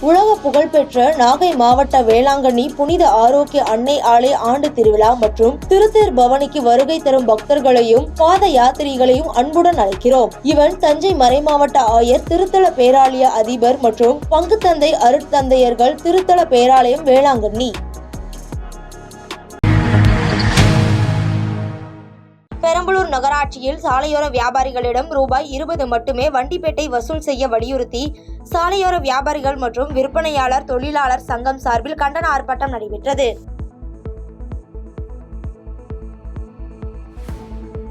உலக புகழ்பெற்ற நாகை மாவட்ட வேளாங்கண்ணி புனித ஆரோக்கிய அன்னை ஆலய ஆண்டு திருவிழா மற்றும் திருத்தேர் பவனிக்கு வருகை தரும் பக்தர்களையும் பாத யாத்திரிகளையும் அன்புடன் அழைக்கிறோம். இவன் தஞ்சை மறைமாவட்ட ஆயர், திருத்தல பேராலய அதிபர் மற்றும் பங்கு தந்தை அருட்தந்தையர்கள், திருத்தல பேராலயம் வேளாங்கண்ணி. பெரம்பலூர் நகராட்சியில் சாலையோர வியாபாரிகளிடம் ரூபாய் 20 மட்டுமே வண்டிப்பேட்டை வசூல் செய்ய வலியுறுத்தி சாலையோர வியாபாரிகள் மற்றும் விற்பனையாளர் தொழிலாளர் சங்கம் சார்பில் கண்டன ஆர்ப்பாட்டம் நடைபெற்றது.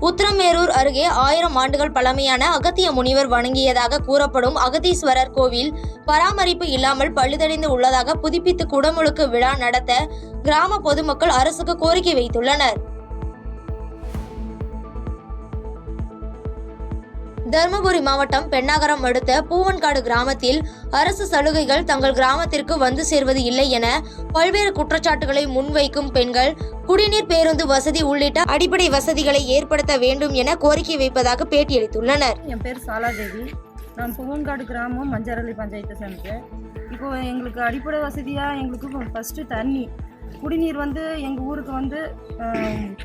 உத்திரமேரூர் அருகே 1000 ஆண்டுகள் பழமையான அகத்திய முனிவர் வணங்கியதாக கூறப்படும் அகதீஸ்வரர் கோவில் பராமரிப்பு இல்லாமல் பழுதடைந்து உள்ளதாக புதுப்பித்து குடமுழுக்கு விழா நடத்த கிராம பொதுமக்கள் அரசுக்கு கோரிக்கை வைத்துள்ளனர். தருமபுரி மாவட்டம் பெண்ணாகரம் அடுத்த பூவன்காடு கிராமத்தில் அரசு சலுகைகள் தங்கள் கிராமத்திற்கு வந்து சேர்வது இல்லை என பல்வேறு குற்றச்சாட்டுகளை முன்வைக்கும் பெண்கள் குடிநீர், பேருந்து வசதி உள்ளிட்ட அடிப்படை வசதிகளை ஏற்படுத்த வேண்டும் என கோரிக்கை வைப்பதாக பேட்டியளித்துள்ளனர். என் பேர் சாலாதேவி. நான் பூவன்காடு கிராமம் மஞ்சரளி பஞ்சாயத்தை சேர்ந்தேன். இப்போ எங்களுக்கு அடிப்படை வசதியாக எங்களுக்கு ஃபஸ்ட்டு தண்ணி, குடிநீர் எங்கள் ஊருக்கு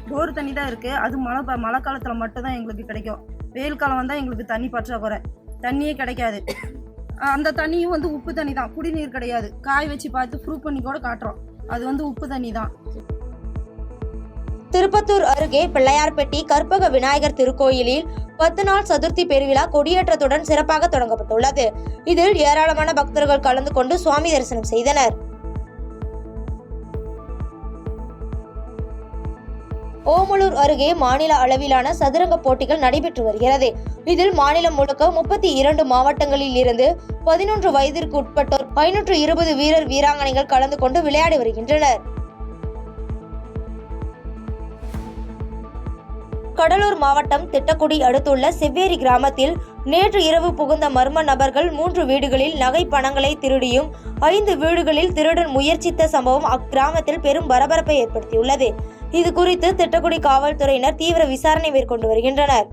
போர் தண்ணி தான் இருக்குது. அது மழை காலத்தில் மட்டும்தான் எங்களுக்கு கிடைக்கும். வெயில் காலம் வந்தால் எங்களுக்கு தண்ணி பற்றாக்குறை, தண்ணியே கிடைக்காது. அந்த தண்ணியும் உப்பு தண்ணி தான், குடிநீர் கிடையாது. காய் வச்சு பார்த்து ப்ரூவ் பண்ணி கூட காட்டுறோம், அது உப்பு தண்ணி தான். திருப்பத்தூர் அருகே பிள்ளையார்பட்டி கற்பக விநாயகர் திருக்கோயிலில் 10 நாள் சதுர்த்தி பெருவிழா கொடியேற்றத்துடன் சிறப்பாக தொடங்கப்பட்டுள்ளது. இதில் ஏராளமான பக்தர்கள் கலந்து கொண்டு சுவாமி தரிசனம் செய்தனர். ஓமலூர் அருகே மாநில அளவிலான சதுரங்க போட்டிகள் நடைபெற்று வருகிறது. இதில் மாநிலம் முழுக்க 32 மாவட்டங்களில் இருந்து 11 வயதிற்கு உட்பட்டோர் 520 வீரர் வீராங்கனைகள் கலந்து கொண்டு விளையாடி வருகின்றனர். கடலூர் மாவட்டம் திட்டக்குடி அடுத்துள்ள செவ்வேரி கிராமத்தில் நேற்று இரவு புகுந்த மர்ம நபர்கள் 3 வீடுகளில் நகை பணங்களை திருடியும் 5 வீடுகளில் திருடன் முயற்சித்த சம்பவம் அக்கிராமத்தில் பெரும் பரபரப்பை ஏற்படுத்தியுள்ளது. இது குறித்து திட்டக்குடி காவல்துறையினர் தீவிர விசாரணை மேற்கொண்டு வருகின்றனர்.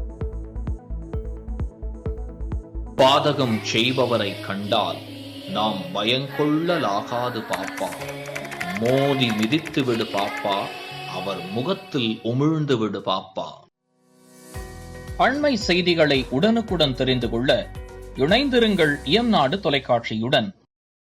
பாதகம் செய்பவரை கண்டால் நாம் பயங்கொள்ளலாகாது பாப்பா, மோதி மிதித்து விடு பாப்பா, அவர் முகத்தில் உமிழ்ந்து விடு பாப்பா. அண்மை செய்திகளை உடனுக்குடன் தெரிந்து கொள்ள இணைந்திருங்கள் இயம்நாடு தொலைக்காட்சியுடன்.